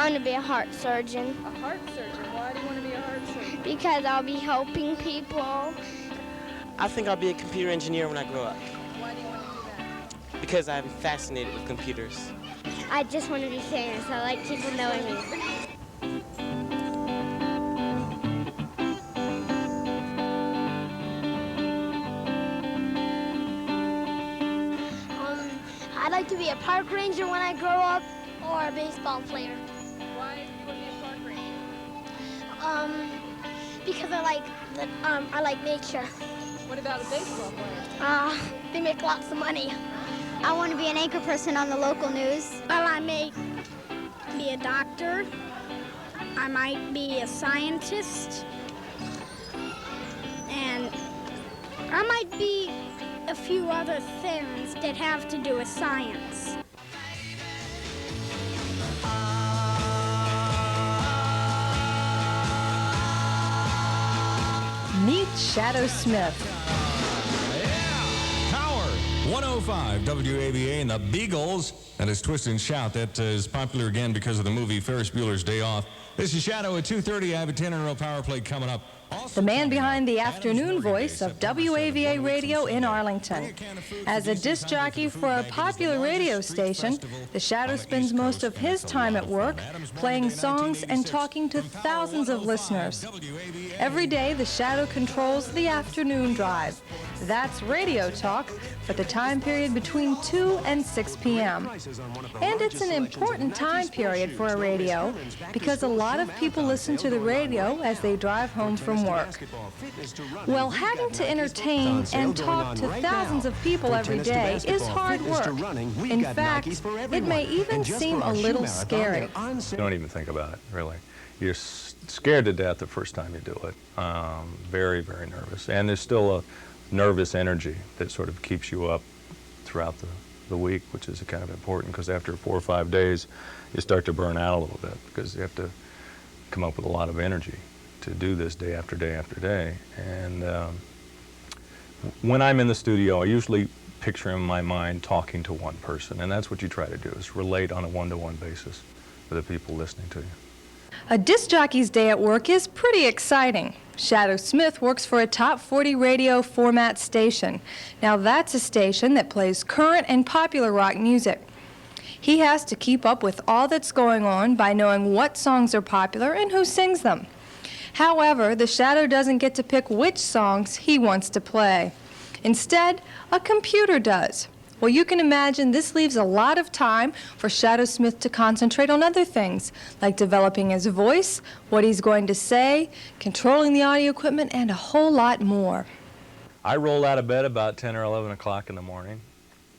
want to be a heart surgeon. A heart surgeon? Why do you want to be a heart surgeon? Because I'll be helping people. I think I'll be a computer engineer when I grow up. Why do you want to do that? Because I'm fascinated with computers. I just want to be famous. I like people knowing me. I'd like to be a park ranger when I grow up, or a baseball player. Why do you want to be a park ranger? Because I like nature. What about a baseball player? They make lots of money. I want to be an anchor person on the local news. Well, I may be a doctor. I might be a scientist. And I might be a few other things that have to do with science. Meet Shadow Smith. 105 WAVA and the Beagles. That is Twist and Shout. That is popular again because of the movie Ferris Bueller's Day Off. This is Shadow at 2:30. I have a 10-in-a-row power play coming up. The man behind the afternoon voice of WAVA Radio in Arlington. As a disc jockey for a popular radio station, the Shadow spends most of his time at work playing songs and talking to thousands of listeners. Every day, the Shadow controls the afternoon drive. That's radio talk for the time period between 2 and 6 p.m. And it's an important time period for a radio because a lot of people listen to the radio as they drive home from work. Well, having to entertain and talk to thousands of people every day is hard work. In fact, it may even seem a little scary. Don't even think about it, really. You're scared to death the first time you do it. Very, very nervous. And there's still a nervous energy that sort of keeps you up throughout the week, which is kind of important because after 4 or 5 days, you start to burn out a little bit because you have to come up with a lot of energy to do this day after day after day. And when I'm in the studio, I usually picture in my mind talking to one person, and that's what you try to do, is relate on a one-to-one basis with the people listening to you. A disc jockey's day at work is pretty exciting. Shadow Smith works for a top 40 radio format station. Now that's a station that plays current and popular rock music. He has to keep up with all that's going on by knowing what songs are popular and who sings them. However, the Shadow doesn't get to pick which songs he wants to play. Instead, a computer does. Well, you can imagine this leaves a lot of time for Shadow Smith to concentrate on other things, like developing his voice, what he's going to say, controlling the audio equipment, and a whole lot more. I roll out of bed about 10 or 11 o'clock in the morning.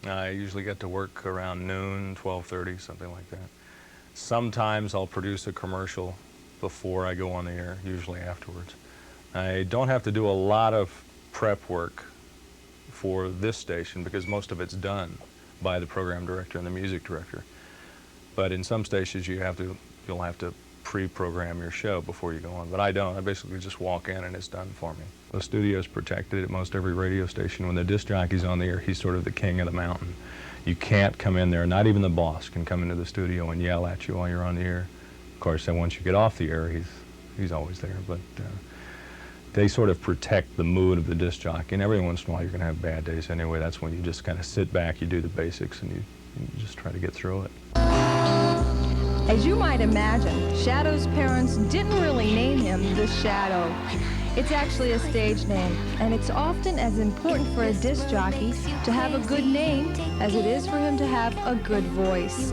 I usually get to work around noon, 12:30, something like that. Sometimes I'll produce a commercial before I go on the air, usually afterwards. I don't have to do a lot of prep work for this station because most of it's done by the program director and the music director. But in some stations you'll have to pre-program your show before you go on. But I don't. I basically just walk in and it's done for me. The studio's protected at most every radio station. When the disc jockey's on the air, he's sort of the king of the mountain. You can't come in there, not even the boss can come into the studio and yell at you while you're on the air. Of course, then once you get off the air, he's always there. But they sort of protect the mood of the disc jockey, and every once in a while you're going to have bad days anyway. That's when you just kind of sit back, you do the basics, and you just try to get through it. As you might imagine, Shadow's parents didn't really name him the Shadow. It's actually a stage name, and it's often as important for a disc jockey to have a good name as it is for him to have a good voice.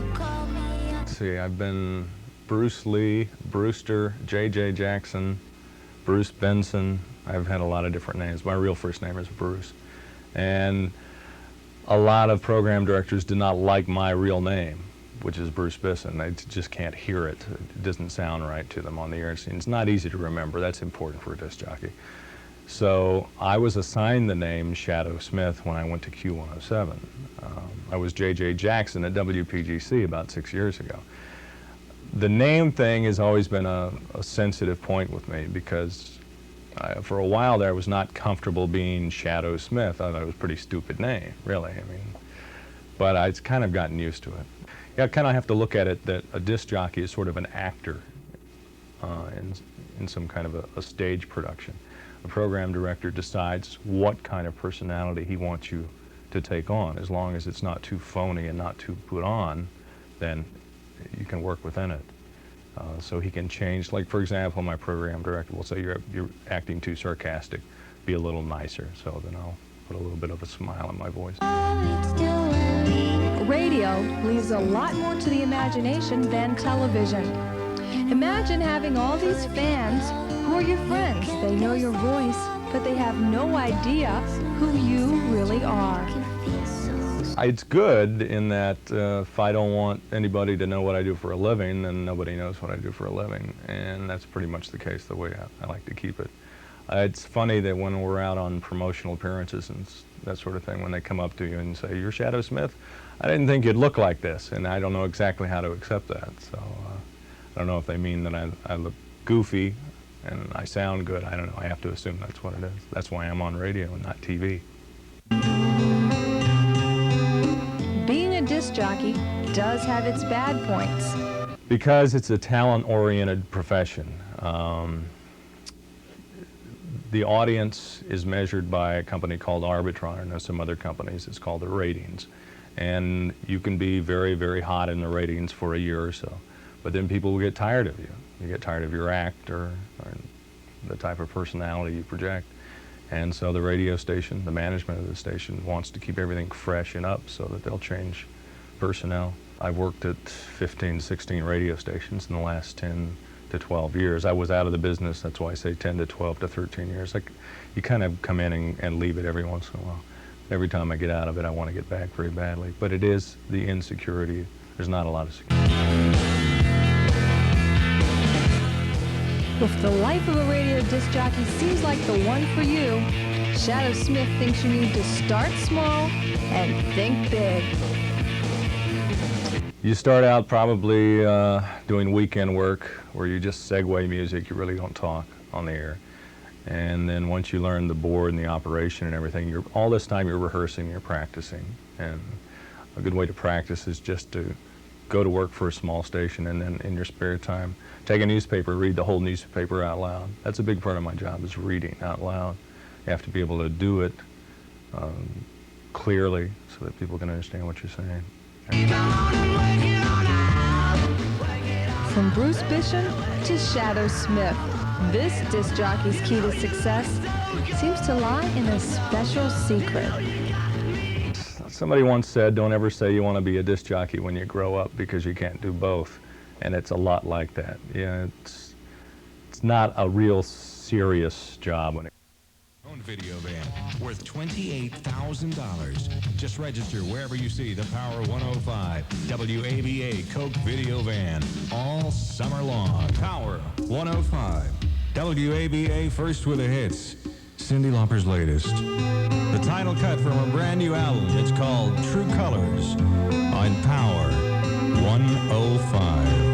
Let's see, I've been Bruce Lee, Brewster, J.J. Jackson, Bruce Benson. I've had a lot of different names. My real first name is Bruce. And a lot of program directors did not like my real name, which is Bruce Bisson. They just can't hear it. It doesn't sound right to them on the air. It's not easy to remember. That's important for a disc jockey. So I was assigned the name Shadow Smith when I went to Q107. I was J.J. Jackson at WPGC about 6 years ago. The name thing has always been a sensitive point with me because for a while there I was not comfortable being Shadow Smith. I thought it was a pretty stupid name, really. I mean, but I'd kind of gotten used to it. Yeah, kind of have to look at it that a disc jockey is sort of an actor in some kind of a stage production. A program director decides what kind of personality he wants you to take on. As long as it's not too phony and not too put on, then you can work within it. So he can change, like for example, my program director will say you're acting too sarcastic, be a little nicer. So then I'll put a little bit of a smile in my voice. Radio leaves a lot more to the imagination than television. Imagine having all these fans who are your friends. They know your voice, but they have no idea who you really are. It's good in that if I don't want anybody to know what I do for a living, then nobody knows what I do for a living. And that's pretty much the case the way I like to keep it. It's funny that when we're out on promotional appearances and that sort of thing, when they come up to you and say, "You're Shadow Smith? I didn't think you'd look like this," and I don't know exactly how to accept that. So I don't know if they mean that I look goofy and I sound good. I don't know. I have to assume that's what it is. That's why I'm on radio and not TV. Being a disc jockey does have its bad points. Because it's a talent-oriented profession. The audience is measured by a company called Arbitron, and there's some other companies. It's called the ratings. And you can be very, very hot in the ratings for a year or so. But then people will get tired of you. You get tired of your act or the type of personality you project. And so the radio station, the management of the station, wants to keep everything fresh and up so that they'll change personnel. I've worked at 15, 16 radio stations in the last 10 to 12 years. I was out of the business, that's why I say 10 to 12 to 13 years. You kind of come in and leave it every once in a while. Every time I get out of it, I want to get back very badly. But it is the insecurity. There's not a lot of security. If the life of a radio disc jockey seems like the one for you, Shadow Smith thinks you need to start small and think big. You start out probably doing weekend work where you just segue music, you really don't talk on the air. And then once you learn the board and the operation and everything, all this time you're rehearsing, you're practicing. And a good way to practice is just to go to work for a small station and then in your spare time, take a newspaper, read the whole newspaper out loud. That's a big part of my job, is reading out loud. You have to be able to do it clearly so that people can understand what you're saying. From Bruce Bishop to Shadow Smith, this disc jockey's key to success seems to lie in a special secret. Somebody once said, don't ever say you want to be a disc jockey when you grow up, because you can't do both. And it's a lot like that. Yeah, it's not a real serious job when it Own video van worth $28,000. Just register wherever you see the Power 105 WAVA Coke video van all summer long. Power 105 WAVA, first with the hits. Cyndi Lauper's latest. The title cut from a brand new album. It's called True Colors on Power 105.